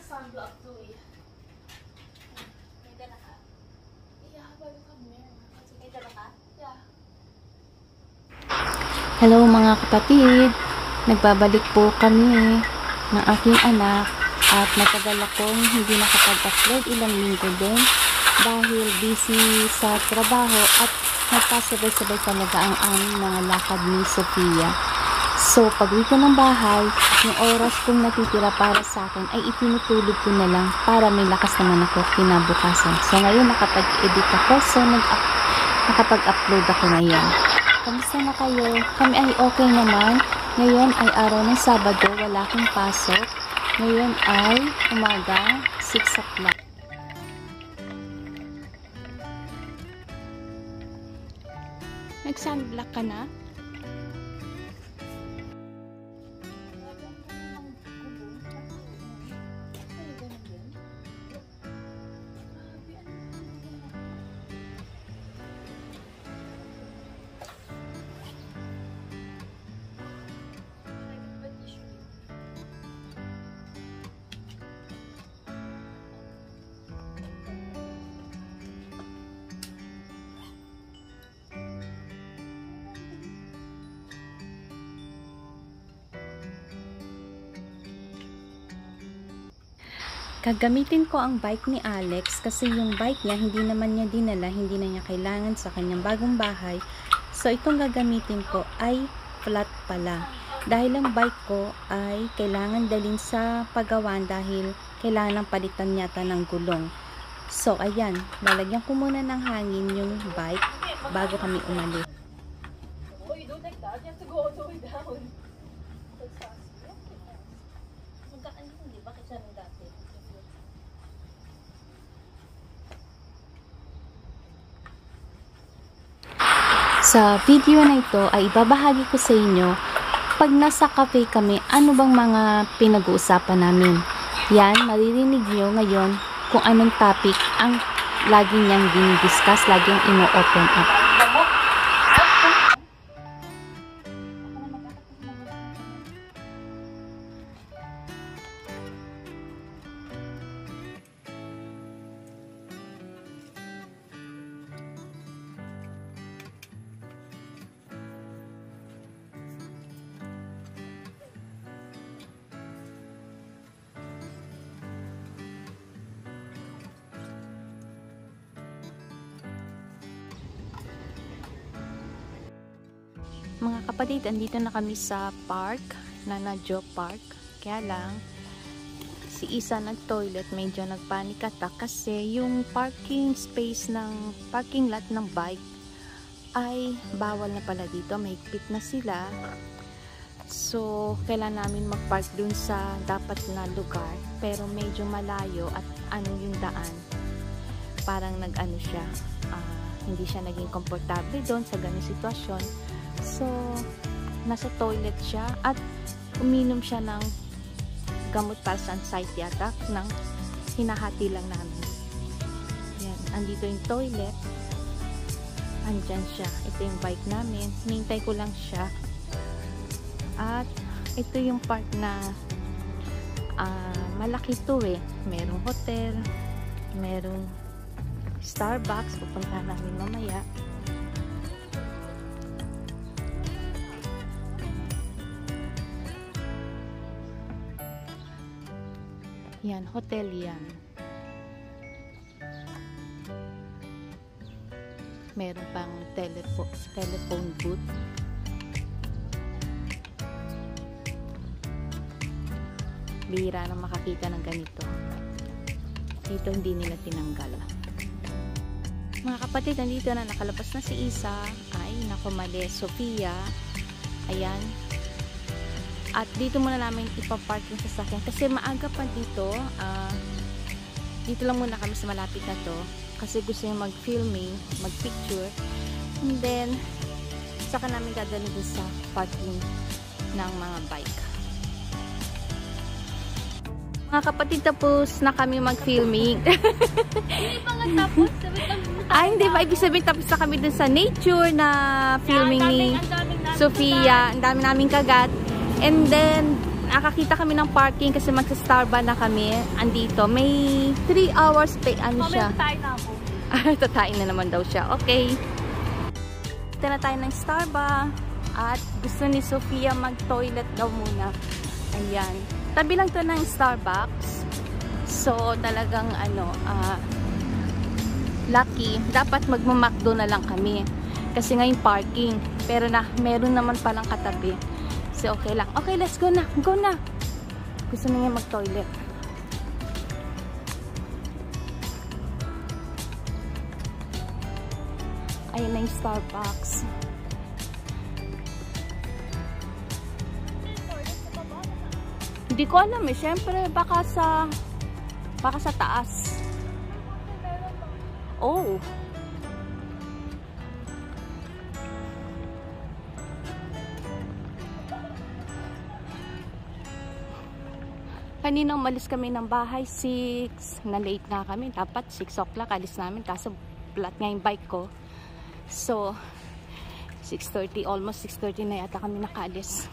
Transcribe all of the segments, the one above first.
Sando up to eh. May dala ka? Yeah, bago kami. May dala ka? Yeah. Hello mga kapatid, nagbabalik po kami ng aking anak at matagal akong hindi nakapag-upload, ilang linggo din dahil busy sa trabaho at nagpasabay-sabay talaga ang aming mga lakad ni Sofia. So pag-uwi ko ng bahay, yung oras kong natitira para sa akin ay itinutulog ko na lang para may lakas naman ako kinabukasan. So ngayon nakapag-edit ako, so nakapag-upload ako ngayon. Kamusta na kayo? Kami ay okay naman. Ngayon ay araw ng Sabado, wala akong pasok. Ngayon ay umaga, 6 o'clock. Nag-sunblock ka na? Gagamitin ko ang bike ni Alex kasi yung bike niya hindi naman niya dinala, hindi na niya kailangan sa kanyang bagong bahay. So itong gagamitin ko ay flat pala. Dahil ang bike ko ay kailangan dalhin sa paggawan dahil kailangan palitan yata ng gulong. So ayan, lalagyan ko muna ng hangin yung bike bago kami umalis. Oh, you don't like that? You have to go all the way down. That's fast. Magkaan yun, di ba? Kasi ano dati? Sa video na ito ay ibabahagi ko sa inyo pag nasa cafe kami, ano bang mga pinag-uusapan namin. Yan, maririnig nyo ngayon kung anong topic ang lagi niyang dinidiscuss, lagi niyang ino-open up. Mga kapatid, andito na kami sa park, Nanajo Park. Kaya lang, si Isa nag-toilet, medyo nagpanic attack kasi yung parking space ng parking lot ng bike ay bawal na pala dito. Mahigpit na sila. So, kailangan namin mag-park dun sa dapat na lugar. Pero medyo malayo at ano yung daan. Parang nag-ano siya. Hindi siya naging komportable doon sa ganung sitwasyon. So, nasa toilet siya at uminom siya ng gamot para sa anxiety attack ng hinahati lang namin. Yan, andito yung toilet. Andyan siya. Ito yung bike namin. Hinintay ko lang siya. At ito yung part na malaki to eh. Merong hotel, merong Starbucks. Pupunta namin mamaya. Yan, hotel yan. Meron pang telephone booth. Bihira na makakita ng ganito. Dito hindi nila tinanggal. Mga kapatid, nandito na, nakalabas na si Isa. Ay, naku mali, Sofia. Ayan. At dito muna namin ipapark yung sasakyan kasi maaga pa dito. Dito lang muna kami sa malapit na to kasi gusto niya mag-filming, mag-picture, and then saka namin dadalhin din sa parking ng mga bike. Mga kapatid, tapos na kami mag-filming. Hindi pa nga tapos. Hindi ba? Ibig sabihin tapos na kami dun sa nature na filming ni Sofia. Ang dami naming kagat. And then, nakakita kami ng parking kasi magsa-Starbucks na kami. Andito, may 3 hours pay, ano siya. Mamaya tayo na ako. Tatain na naman daw siya. Okay. Ito na tayo ng Starbucks. At gusto ni Sofia mag-toilet daw muna. Ayan. Tabi lang to ng Starbucks. So, talagang lucky. Dapat magmamakdo na lang kami. Kasi ngayon parking. Pero meron naman palang katabi. So, okay lang. Okay, let's go na. Go na. Gusto na niya mag-toilet. Ayan na yung Starbucks. Hindi ko alam eh. Siyempre, baka sa taas. Oh. Kanina umalis kami ng bahay, 6. Na-late nga kami. Dapat 6 o'clock alis namin. Kaso flat nga yung bike ko. So, 6:30. Almost 6:30 na yata kami nakaalis.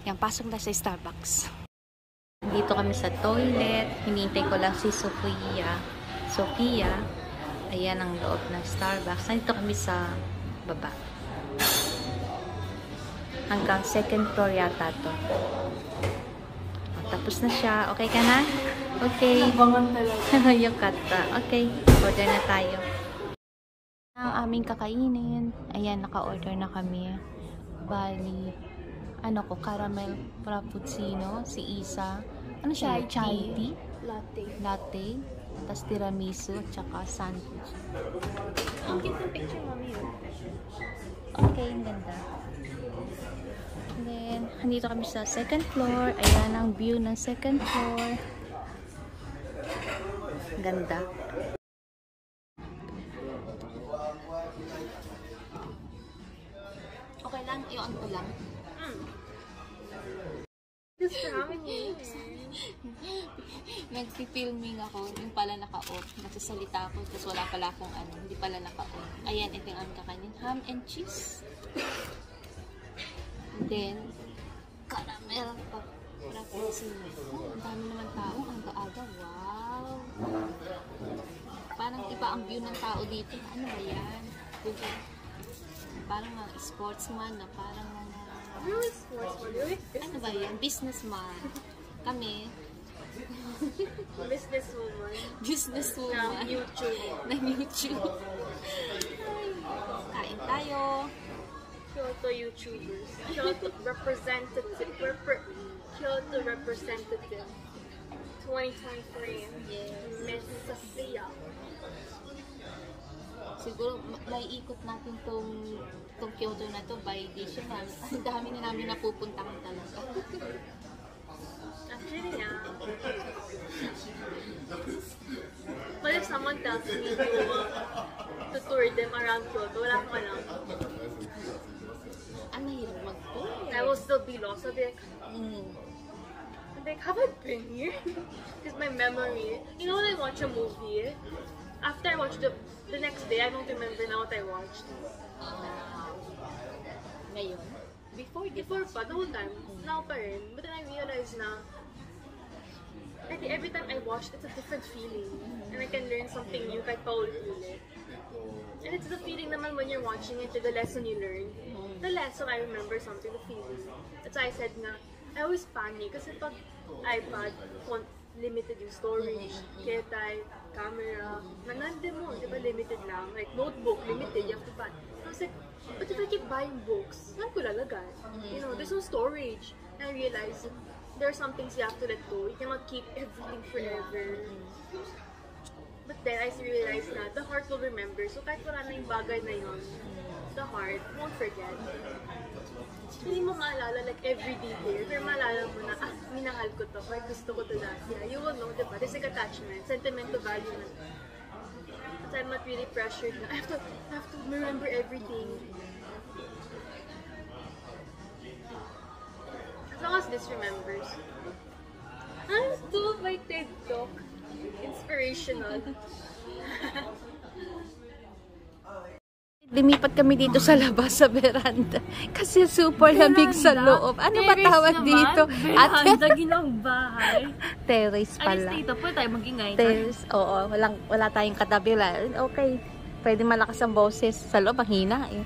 Yan, pasok na sa Starbucks. Dito kami sa toilet. Hinihintay ko lang si Sofia. Ayan ang loob ng Starbucks. Nandito kami sa baba. Hanggang 2nd floor yata to. Tapos na siya. Okay ka na? Okay. Nabangan talaga. Yung kata. Okay. Order na tayo. Ang aming kakainin. Ayan, naka-order na kami. Bali, caramel frappuccino. Si Isa. Ano siya? Chai tea? Latte. Tapos tiramisu. Tsaka sandwich. Ang cute ng picture, mami. Okay, ang ganda. Then, andito kami sa 2nd floor. Ayan ang view ng 2nd floor. Ganda. Okay lang, i-on ko lang. Just for having you. Nagpi-filming ako, yung pala naka-off. Nagsasalita ako, tapos wala pala akong hindi pala naka-off. Ayan, ito yung aming kakanin. Ham and cheese. Then, caramel frappuccino. Ang dami naman tao. Ang aga. Wow! Parang iba ang view ng tao dito. Ano ba yan? Parang mga sportsman na parang mga... Really sportsman? Really? Ano ba yan? Businessman. Kami. Businesswoman. Businesswoman. Na YouTube. Na YouTube. Kain tayo. Kyoto YouTubers. Kyoto representative. Kyoto representative. 2023. Yes. Miss Sofia. Siguro may ikot natin tong Kyoto na to by edition. Ang dami na namin napupuntahan talaga. Actually, yeah. But if someone tells me to tour them around Kyoto, wala akong alam. Hirap mag-tour. I will still be lost. I'll be like, have I been here? Because my memory, you know when I watch a movie, after I watch the next day, I don't remember now what I watched. Ngayon? Before pa, the whole time. Now pa rin. But then I realized na, I think every time I watch, it's a different feeling. And I can learn something new kahit paulit-ulit. And it's the feeling naman when you're watching it, the lesson you learn. The lesson, I remember something, the feeling. That's why I said na, I always panic kasi pag iPad, limited yung storage, ketay, camera, nanande mo, di ba limited lang? Like notebook, limited, you have to buy. I was like, but if I keep buying books, saan ko lalagay? You know, there's no storage. And I realized, there are some things you have to let go. You cannot keep everything forever. But then I realized na the heart will remember. So kahit wala na yung bagay na yun, the heart won't forget. Hindi mo maalala like every detail, pero maalala mo na, minahal ko to, or gusto ko to dati. Yeah, you will know, diba? There's like attachment, sentimental value na. But I'm not really pressured na, I have to remember everything. As long as this remembers. I'm still by TED Talk. Inspirational. Lumipat kami dito sa labas sa veranda. Kasi super lamig sa loob. Ano ba tawag dito? Veranda, ginang bahay. Terrace Alis pala. dito, pwede tayo mag-ingay. Terrace, oo. Wala tayong katabi. Okay. Pwede malakas ang boses. Sa loob, ang hina eh.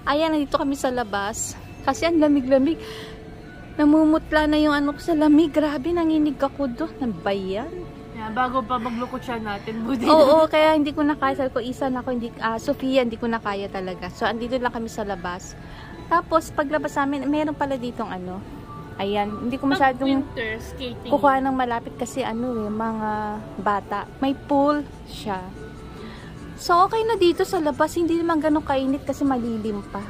Ayan, nandito kami sa labas. Kasi ang lamig-lamig. Namumutla na yung ano ko sa lamig. Grabe, nanginig ako doon. Ano ba yan? Yeah, bago pa maglukot siya natin, budin. Oo, kaya hindi ko na kaya. Sabi ko, isa na ako, Sofia, hindi ko na kaya talaga. So, andito lang kami sa labas. Tapos, paglabas namin, meron pala ditong ano. Ayan, hindi ko masyadong winter skating. kukuha ng malapit kasi mga bata. May pool siya. So, okay na dito sa labas. Hindi naman ganun kainit kasi malilim pa.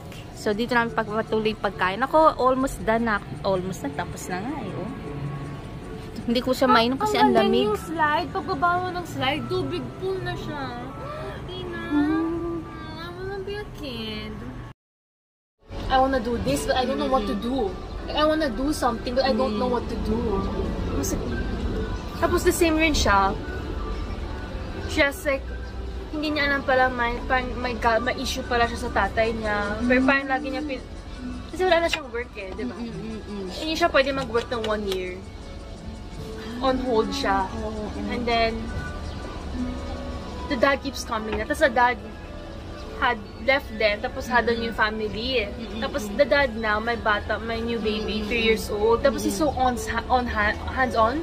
Okay. So, dito namin pagpatuloy pagkain. Ako, almost done na. Almost na. Tapos na nga eh. Oh. Hindi ko siya mainom kasi ang lamig. Yung slide, pagbaba mo ng slide, tubig pool na siya. Ina, I wanna be a kid. I wanna do this, but I don't know what to do. Like, I wanna do something, but I don't know what to do. Tapos the same rin siya. Just like, hindi niya alam pala may issue pala siya sa tatay niya. Pero parang lagi niya kasi wala na siyang work eh, di ba? Hindi siya pwede mag-work ng 1 year. On hold siya. And then, the dad keeps coming na. Tapos the dad had left them, tapos had a new family. Tapos the dad now, may new baby, 3 years old. Tapos he's so hands-on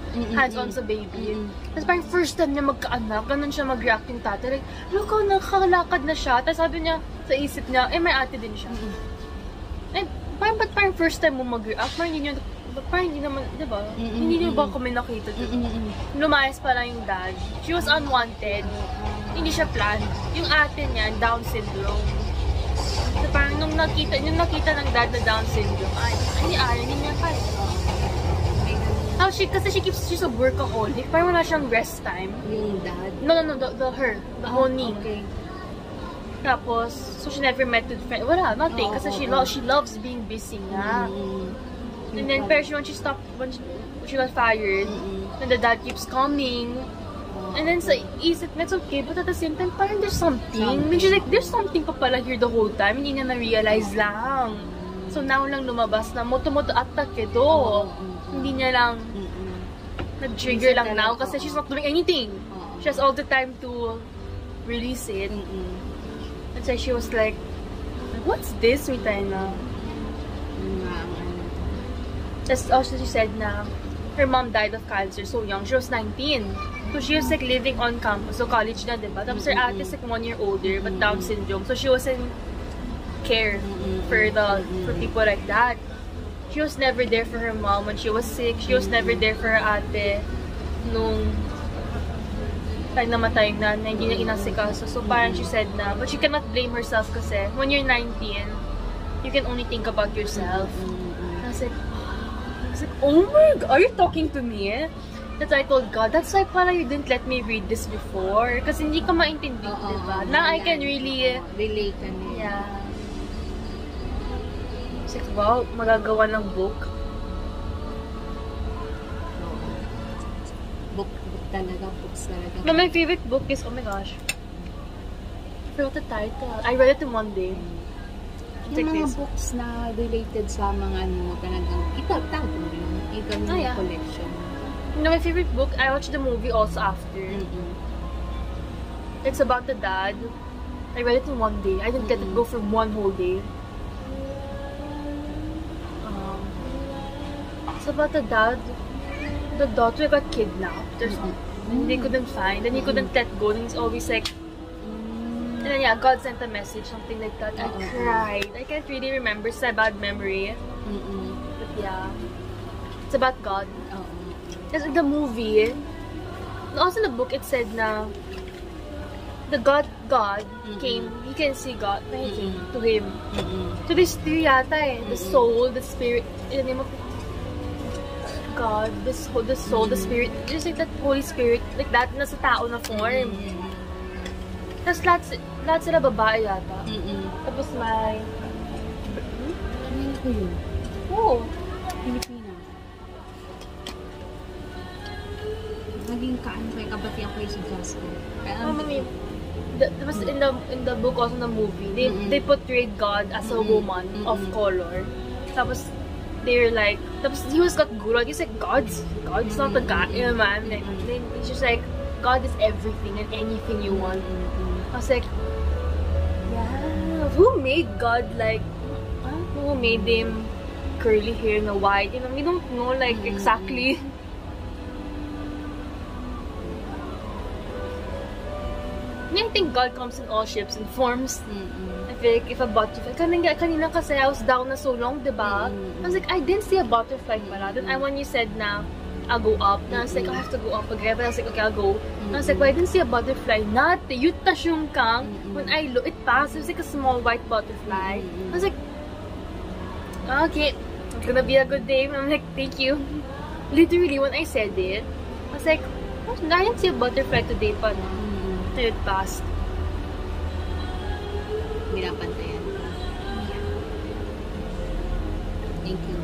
sa baby. Tapos parang first time niya magkaanak, ganun siya mag-react yung tatay. Like, look how nakakalakad na siya. Tapos sabi niya, sa isip niya, may ate din siya. And parang first time mo mag-react, parang hindi naman, di ba? Hindi niyo ba kami nakita dito? Lumayas pa lang yung dad. She was unwanted. Hindi siya planned. Yung ate niya, Down syndrome. So parang nung nakita ng dad na Down syndrome, hindi niya kaya. Kasi she's a workaholic. Parang wala siyang rest time. Yung dad? No, the Moni. Okay. Tapos, so she never met with friends. Wala, nothing. Kasi she loves being busy nga. And then, pero when she got fired, and the dad keeps coming, and then sa isip, it's okay, but at the same time, parang there's something. And she's like, there's something pa pala here the whole time, hindi niya na-realize lang. So now lang lumabas na, moto-moto attack do. Hindi niya lang, nag-trigger lang now, kasi she's not doing anything. She has all the time to release it. And so she was like, what's this, Mitay na? Just also she said na her mom died of cancer so young. She was 19. So she was like living on campus. So college na, diba? Tapos her ate is like 1 year older but Down syndrome. So she was in care for people like that. She was never there for her mom when she was sick. She was never there for her ate nung namatay yung nanay, hindi niya inasikaso. So parang she said na, but she cannot blame herself kasi when you're 19, you can only think about yourself. I was like, oh my God, are you talking to me? That's why I told God, that's why pala you didn't let me read this before. Kasi hindi ka maintindihan, diba? Now I can really relate ka niya. Yeah. It's like, wow, magagawa ng book. Book talaga, books talaga. No, my favorite book is, oh my gosh, I forgot the title. I read it in one day. Yung mga books na related sa mga ano, talagang itagtag mo rin. Ito yung collection. No, my favorite book, I watched the movie also after. It's about the dad. I read it in one day. I didn't get to go for one whole day. It's about the dad. The daughter got kidnapped. And they couldn't find. And he couldn't let go. And he's always like, and then yeah, God sent a message, something like that. I cried. I can't really remember. It's a bad memory. But yeah, it's about God. Because in the movie, also in the book, it said na the God came. He can see God. He came to him. To this three yata eh. The soul, the spirit, in the name of God, the soul, the spirit, just like that Holy Spirit, like that, nasa tao na form. Tapos lahat sila babae yata. Tapos may... Ano ko yun? Oo. Pilipina. Naging kaano kayo, kabati ako kayo sa Jasco. That was in the book, also in the movie. They portrayed God as a woman of color. Tapos they're like, tapos he was got gulad. He's like, God's not a guy, man. Like, he's just like, God is everything and anything you want. I was like, yeah, who made God like? Who made him curly hair na white? You know, we don't know like exactly. I think God comes in all shapes and forms. I feel like if a butterfly, kanina kasi I was down na so long, diba? I was like, I didn't see a butterfly pala. Then when you said na, I'll go up, then I was like, I have to go up again. Then I was like, okay, I'll go. I was like, well, I didn't see a butterfly. Not, yun ta siyong kang. When I look, it passed. It was like a small white butterfly. I was like, okay, it's gonna be a good day. I'm like, thank you. Literally, when I said it, I was like, oh, I didn't see a butterfly today pa na. It passed. Binapantayan. Thank you.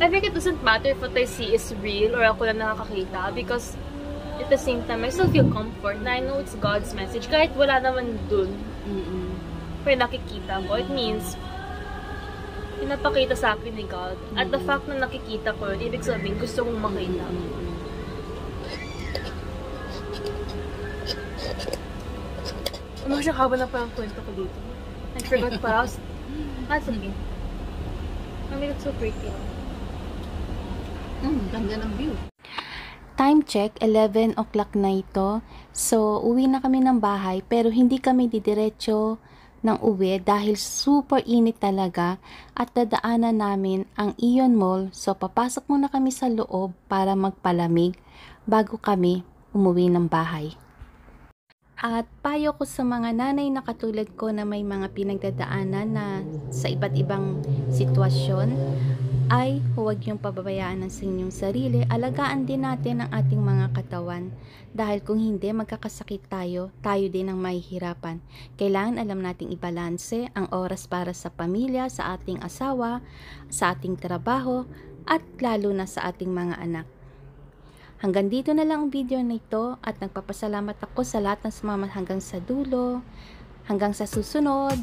I think it doesn't matter if what I see is real or ako lang nakakakita, because at the same time, I still feel comfort na I know it's God's message. Kahit wala naman dun. Pero nakikita ko, it means pinapakita sa akin ni God. At the fact na nakikita ko, ibig sabihin, gusto kong makita. Masya haba na parang kwento ko dito. I forgot para. That's okay. I mean, it's so pretty. Ganda ng view. Time check, 11 o'clock na ito. So, uwi na kami ng bahay, pero hindi kami didiretso ng uwi dahil super init talaga at dadaanan namin ang Ion Mall. So, papasok muna kami sa loob para magpalamig bago kami umuwi ng bahay. At payo ko sa mga nanay na katulad ko na may mga pinagdadaanan na sa iba't ibang sitwasyon ay huwag niyong pababayaan ang inyong sarili. Alagaan din natin ang ating mga katawan dahil kung hindi magkakasakit tayo din ang mahihirapan. Kailangan alam nating ibalanse ang oras para sa pamilya, sa ating asawa, sa ating trabaho at lalo na sa ating mga anak. Hanggang dito na lang ang video na ito at nagpapasalamat ako sa lahat ng sumama hanggang sa dulo. Hanggang sa susunod.